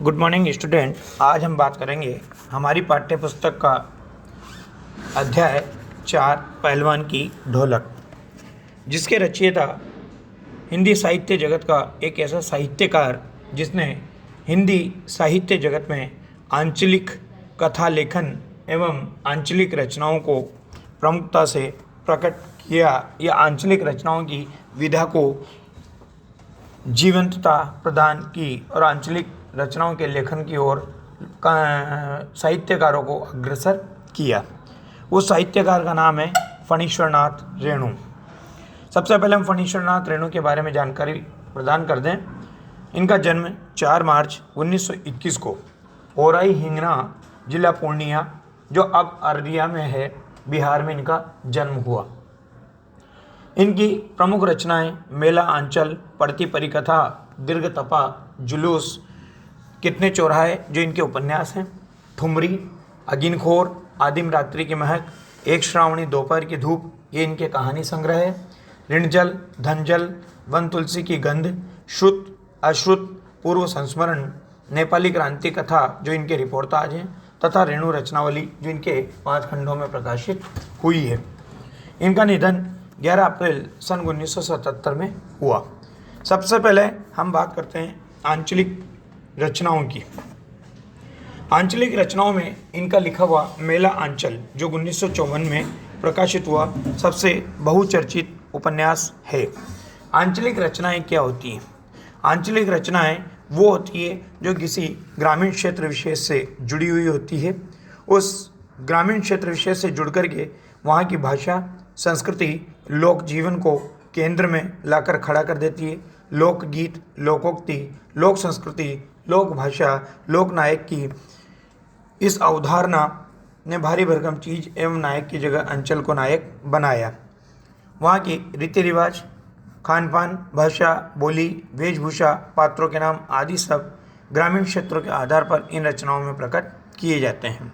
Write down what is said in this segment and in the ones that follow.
Good morning student. आज हम बात करेंगे हमारी पाठ्य पुस्तक का अध्याय 4 पहलवान की ढोलक, जिसके रचयिता हिंदी साहित्य जगत का एक ऐसा साहित्यकार जिसने हिंदी साहित्य जगत में आंचलिक कथा लेखन एवं आंचलिक रचनाओं को प्रमुखता से प्रकट किया या आंचलिक रचनाओं की विधा को जीवंतता प्रदान की और आंचलिक रचनाओं के लेखन की ओर साहित्यकारों को अग्रसर किया। उस साहित्यकार का नाम है फणीश्वरनाथ रेणु। सबसे पहले हम फणीश्वरनाथ रेणु के बारे में जानकारी प्रदान कर दें। इनका जन्म 4 मार्च 1921 को ओराई हिंगना जिला पूर्णिया, जो अब अररिया में है, बिहार में इनका जन्म हुआ। इनकी प्रमुख रचनाएं मेला आंचल, पड़ती परिकथा, दीर्घ तपा, जुलूस, कितने चौराहे जो इनके उपन्यास हैं, ठुमरी, अगिनखोर, आदिम रात्रि की महक, एक श्रावणी दोपहर की धूप, ये इनके कहानी संग्रह है। ऋणजल, धनजल, वन तुलसी की गंध, श्रुत अश्रुत, पूर्व संस्मरण, नेपाली क्रांति कथा जो इनके रिपोर्टाज हैं, तथा रेणु रचनावली जो इनके 5 खंडों में प्रकाशित हुई है। इनका निधन 11 अप्रैल सन 1977 में हुआ। सबसे पहले हम बात करते हैं आंचलिक रचनाओं की। आंचलिक रचनाओं में इनका लिखा हुआ मेला आंचल जो 1954 में प्रकाशित हुआ सबसे बहुचर्चित उपन्यास है। आंचलिक रचनाएं क्या होती हैं? आंचलिक रचनाएं वो होती है जो किसी ग्रामीण क्षेत्र विशेष से जुड़ी हुई होती है। उस ग्रामीण क्षेत्र विशेष से जुड़ करके वहाँ की भाषा, संस्कृति, लोक जीवन को केंद्र में लाकर खड़ा कर देती है। लोकगीत, लोकोक्ति, लोक संस्कृति, लोक भाषा, लोक नायक की इस अवधारणा ने भारी भरकम चीज एवं नायक की जगह अंचल को नायक बनाया। वहाँ की रीति रिवाज, खान पान, भाषा, बोली, वेशभूषा, पात्रों के नाम आदि सब ग्रामीण क्षेत्रों के आधार पर इन रचनाओं में प्रकट किए जाते हैं।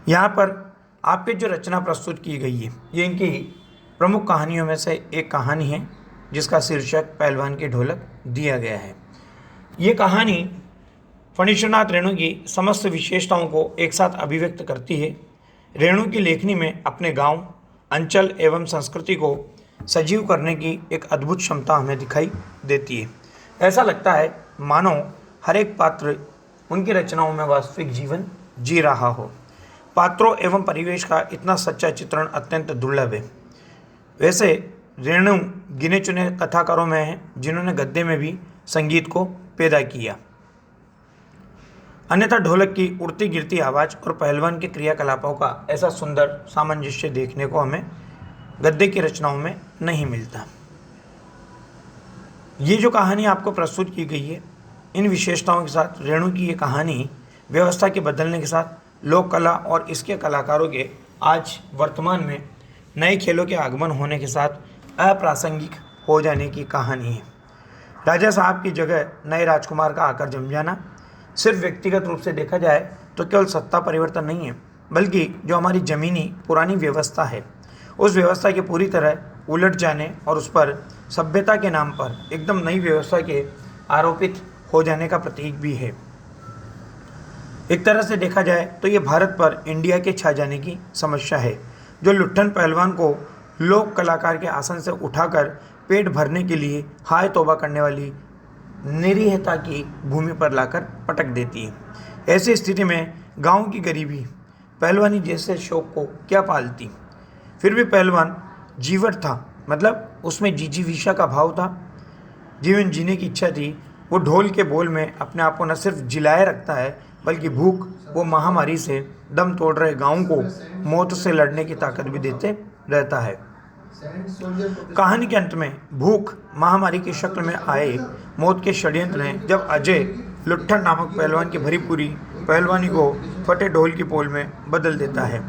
यहाँ पर आपके जो रचना प्रस्तुत की गई है, ये इनकी प्रमुख कहानियों में से एक कहानी है जिसका शीर्षक पहलवान की ढोलक दिया गया है। ये कहानी फणीश्वरनाथ रेणु की समस्त विशेषताओं को एक साथ अभिव्यक्त करती है। रेणु की लेखनी में अपने गांव, अंचल एवं संस्कृति को सजीव करने की एक अद्भुत क्षमता हमें दिखाई देती है। ऐसा लगता है मानो हर एक पात्र उनकी रचनाओं में वास्तविक जीवन जी रहा हो। पात्रों एवं परिवेश का इतना सच्चा चित्रण अत्यंत दुर्लभ है। वैसे रेणु गिने चुने कथाकारों में हैं जिन्होंने गद्य में भी संगीत को पैदा किया। अन्यथा ढोलक की उड़ती गिरती आवाज़ और पहलवान के क्रियाकलापों का ऐसा सुंदर सामंजस्य देखने को हमें गद्य की रचनाओं में नहीं मिलता। ये जो कहानी आपको प्रस्तुत की गई है, इन विशेषताओं के साथ रेणु की ये कहानी व्यवस्था के बदलने के साथ लोक कला और इसके कलाकारों के आज वर्तमान में नए खेलों के आगमन होने के साथ अप्रासंगिक हो जाने की कहानी है। राजा साहब की जगह नए राजकुमार का आकर जम जाना सिर्फ व्यक्तिगत रूप से देखा जाए तो केवल सत्ता परिवर्तन नहीं है, बल्कि जो हमारी ज़मीनी पुरानी व्यवस्था है, उस व्यवस्था के पूरी तरह उलट जाने और उस पर सभ्यता के नाम पर एकदम नई व्यवस्था के आरोपित हो जाने का प्रतीक भी है। एक तरह से देखा जाए तो ये भारत पर इंडिया के छा जाने की समस्या है, जो लुट्ठन पहलवान को लोक कलाकार के आसन से उठाकर पेट भरने के लिए हाय तौबा करने वाली निरीहता की भूमि पर लाकर पटक देती है। ऐसी स्थिति में गांव की गरीबी पहलवानी जैसे शौक को क्या पालती। फिर भी पहलवान जीवट था, मतलब उसमें जिजीविषा का भाव था, जीवन जीने की इच्छा थी। वो ढोल के बोल में अपने आप को न सिर्फ जिलाए रखता है, बल्कि भूख वो महामारी से दम तोड़ रहे गाँव को मौत से लड़ने की ताकत भी देते रहता है। कहानी के अंत में भूख महामारी की शक्ल में आए मौत के षड्यंत्र ने जब अजय लुट्ठन नामक पहलवान की भरी पूरी पहलवानी को फटे ढोल की पोल में बदल देता है,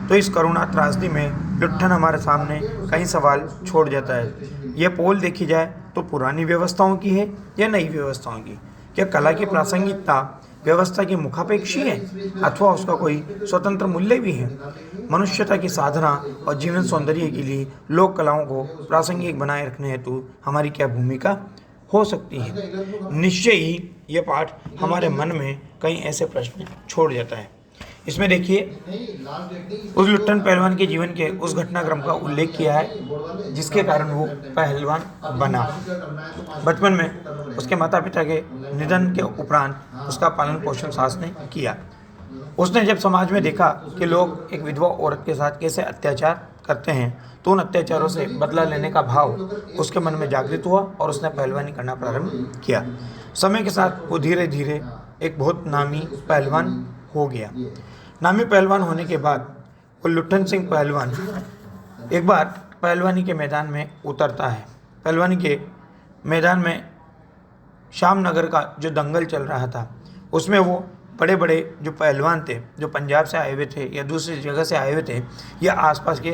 तो इस करुणा त्रासदी में लुट्ठन हमारे सामने कई सवाल छोड़ जाता है। यह पोल देखी जाए तो पुरानी व्यवस्थाओं की है या नई व्यवस्थाओं की? क्या कला की प्रासंगिकता व्यवस्था की मुखापेक्षी है अथवा उसका कोई स्वतंत्र मूल्य भी है? मनुष्यता की साधना और जीवन सौंदर्य के लिए लोक कलाओं को प्रासंगिक बनाए रखने हेतु हमारी क्या भूमिका हो सकती है? निश्चय ही यह पाठ हमारे मन में कई ऐसे प्रश्न छोड़ जाता है। इसमें देखिए, उस लुट्ठन पहलवान के जीवन के उस घटनाक्रम का उल्लेख किया है जिसके कारण वो पहलवान बना। बचपन में उसके माता पिता के निधन के उपरांत उसका पालन पोषण सास ने किया। उसने जब समाज में देखा कि लोग एक विधवा औरत के साथ कैसे अत्याचार करते हैं तो उन अत्याचारों से बदला लेने का भाव उसके मन में जागृत हुआ और उसने पहलवानी करना प्रारंभ किया। समय के साथ वो धीरे धीरे एक बहुत नामी पहलवान हो गया। नामी पहलवान होने के बाद वो लुट्ठन सिंह पहलवान एक बार पहलवानी के मैदान में उतरता है। पहलवानी के मैदान में श्यामनगर का जो दंगल चल रहा था उसमें वो बड़े बड़े जो पहलवान थे, जो पंजाब से आए हुए थे या दूसरी जगह से आए हुए थे या आसपास के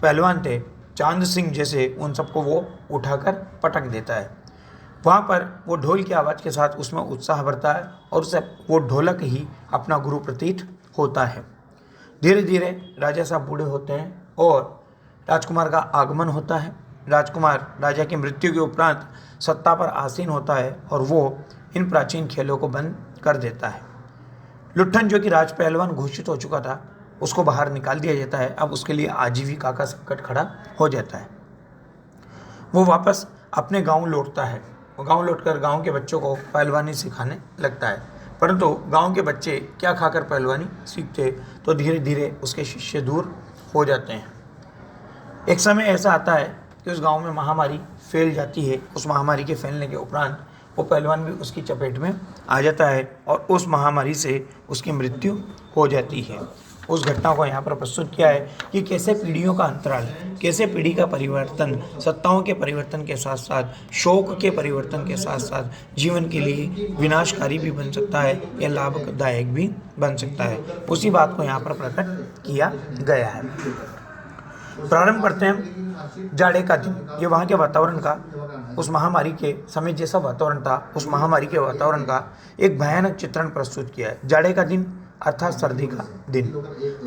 पहलवान थे, चांद सिंह जैसे, उन सबको वो उठाकर पटक देता है। वहाँ पर वो ढोल की आवाज़ के साथ उसमें उत्साह बढ़ता है और उसे वो ढोलक ही अपना गुरु प्रतीत होता है। धीरे धीरे राजा साहब बूढ़े होते हैं और राजकुमार का आगमन होता है। राजकुमार राजा की मृत्यु के उपरांत सत्ता पर आसीन होता है और वो इन प्राचीन खेलों को बंद कर देता है। लुट्ठन जो कि राज पहलवान घोषित हो चुका था उसको बाहर निकाल दिया जाता है। अब उसके लिए आजीविका का संकट खड़ा हो जाता है। वो वापस अपने गांव लौटता है। वो गांव लौटकर गांव के बच्चों को पहलवानी सिखाने लगता है, परंतु गांव के बच्चे क्या खाकर पहलवानी सीखते तो धीरे धीरे उसके शिष्य दूर हो जाते हैं। एक समय ऐसा आता है कि उस गांव में महामारी फैल जाती है। उस महामारी के फैलने के उपरांत वो पहलवान भी उसकी चपेट में आ जाता है और उस महामारी से उसकी मृत्यु हो जाती है। उस घटना को यहाँ पर प्रस्तुत किया है कि कैसे पीढ़ियों का अंतराल, कैसे पीढ़ी का परिवर्तन सत्ताओं के परिवर्तन के साथ साथ शौक के परिवर्तन के साथ साथ जीवन के लिए विनाशकारी भी बन सकता है या लाभदायक भी बन सकता है। उसी बात को यहाँ पर प्रकट किया गया है। प्रारंभ करते हैं जाड़े का दिन। ये वहाँ के वातावरण का, उस महामारी के समय जैसा वातावरण था, उस महामारी के वातावरण का एक भयानक चित्रण प्रस्तुत किया है। जाड़े का दिन अर्थात सर्दी का दिन,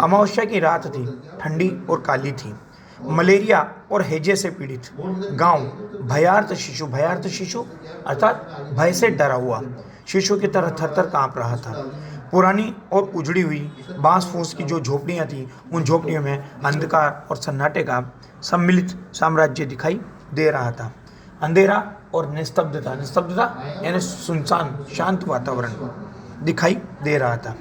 अमावस्या की रात थी, ठंडी और काली थी। मलेरिया और हैजे से पीड़ित गांव भयार्त शिशु अर्थात भय से डरा हुआ शिशु की तरह थरथर कांप रहा था। पुरानी और उजड़ी हुई बांस फूस की जो झोपड़ियां थी, उन झोपड़ियों में अंधकार और सन्नाटे का सम्मिलित साम्राज्य दिखाई दे रहा था। अंधेरा और निस्तब्धता यानी सुनसान शांत वातावरण दिखाई दे रहा था।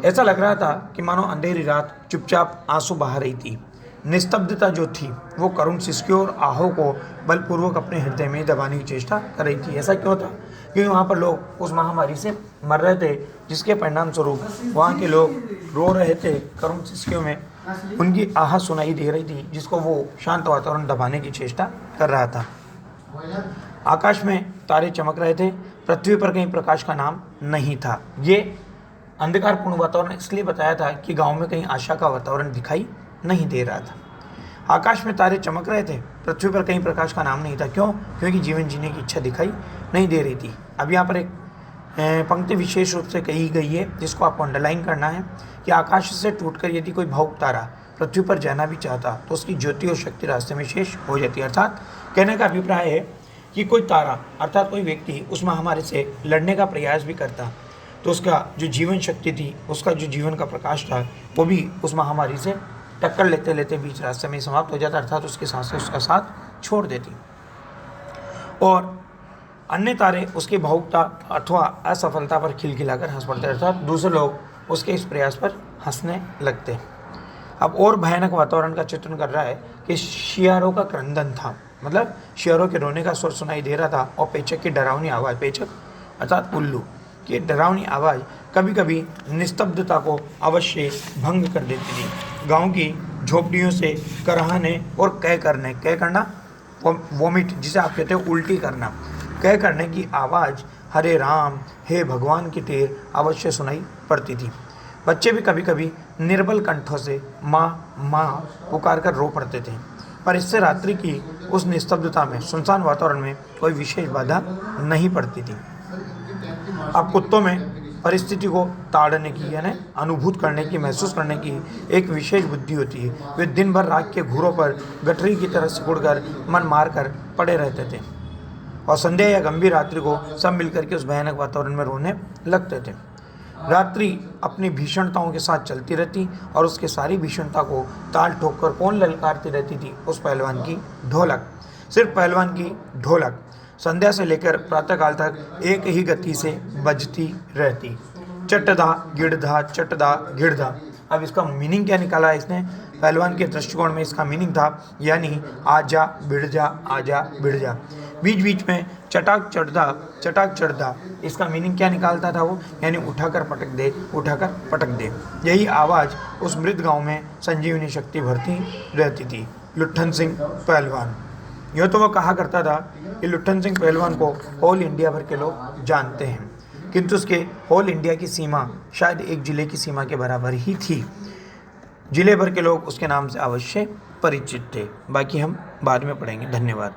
ऐसा लग रहा था कि मानो अंधेरी रात चुपचाप आंसू बहा रही थी। निस्तब्धता जो थी वो करुण सिसकियों और आहों को बलपूर्वक अपने हृदय में दबाने की चेष्टा कर रही थी। ऐसा क्यों था? क्योंकि वहाँ पर लोग उस महामारी से मर रहे थे, जिसके परिणाम स्वरूप वहाँ के लोग रो रहे थे। करुण सिसकियों में उनकी आह सुनाई दे रही थी, जिसको वो शांत वातावरण दबाने की चेष्टा कर रहा था। आकाश में तारे चमक रहे थे, पृथ्वी पर कहीं प्रकाश का नाम नहीं था। ये अंधकारपूर्ण वातावरण इसलिए बताया था कि गांव में कहीं आशा का वातावरण दिखाई नहीं दे रहा था। आकाश में तारे चमक रहे थे, पृथ्वी पर कहीं प्रकाश का नाम नहीं था। क्यों? क्योंकि जीवन जीने की इच्छा दिखाई नहीं दे रही थी। अब यहाँ पर एक पंक्ति विशेष रूप से कही गई है जिसको आपको अंडरलाइन करना है कि आकाश से टूटकर यदि कोई भावुक तारा पृथ्वी पर जाना भी चाहता तो उसकी ज्योति और शक्ति रास्ते में शेष हो जाती है। अर्थात कहने का अभिप्राय है कि कोई तारा अर्थात कोई व्यक्ति उस महामारी से लड़ने का प्रयास भी करता तो उसका जो जीवन शक्ति थी, उसका जो जीवन का प्रकाश था, वो भी उस महामारी से टक्कर लेते लेते बीच रास्ते में समाप्त हो जाता, अर्थात उसकी सांसें उसका साथ छोड़ देती और अन्य तारे उसकी भावुकता अथवा असफलता पर खिलखिलाकर हंस पड़ते, अर्थात दूसरे लोग उसके इस प्रयास पर हंसने लगते। अब और भयानक वातावरण का चित्रण कर रहा है कि शियारों का क्रंदन था, मतलब शियारों के रोने का स्वर सुनाई दे रहा था और पेचक की डरावनी आवाज़, पेचक अर्थात उल्लू की डरावनी आवाज़ कभी कभी निस्तब्धता को अवश्य भंग कर देती थी। गांव की झोपड़ियों से कराहने और कह करना वोमिट, जिसे आप कहते हो उल्टी करना, कह करने की आवाज़ हरे राम हे भगवान की तेर अवश्य सुनाई पड़ती थी। बच्चे भी कभी कभी निर्बल कंठों से माँ माँ पुकार कर रो पड़ते थे, पर इससे रात्रि की उस निस्तब्धता में, सुनसान वातावरण में कोई विशेष बाधा नहीं पड़ती थी। अब कुत्तों में परिस्थिति को ताड़ने की यानी अनुभूत करने की, महसूस करने की एक विशेष बुद्धि होती है। वे दिन भर राख के घूरों पर गठरी की तरह सिकुड़कर मन मार कर पड़े रहते थे और संध्या या गंभीर रात्रि को सब मिलकर के उस भयानक वातावरण में रोने लगते थे। रात्रि अपनी भीषणताओं के साथ चलती रहती और उसके सारी भीषणता को ताल ठोक कर कौन ललकारती रहती थी? उस पहलवान की ढोलक। सिर्फ पहलवान की ढोलक संध्या से लेकर प्रातःकाल तक एक ही गति से बजती रहती, चटदा गिड़धा चटदा गिड़धा। अब इसका मीनिंग क्या निकाला है इसने? पहलवान के दृष्टिकोण में इसका मीनिंग था यानी आजा बिड़ जा, आजा बिड़ जा। बीच बीच में चटाक चढ़दा, इसका मीनिंग क्या निकालता था वो? यानी उठाकर पटक दे, उठाकर पटक दे। यही आवाज़ उस मृत गांव में संजीवनी शक्ति भरती रहती थी। लुट्ठन सिंह पहलवान। यूँ तो वो कहा करता था कि लुट्ठन सिंह पहलवान को ऑल इंडिया भर के लोग जानते हैं, किंतु उसके ऑल इंडिया की सीमा शायद एक जिले की सीमा के बराबर ही थी। जिले भर के लोग उसके नाम से अवश्य परिचित थे। बाकी हम बाद में पढ़ेंगे। धन्यवाद।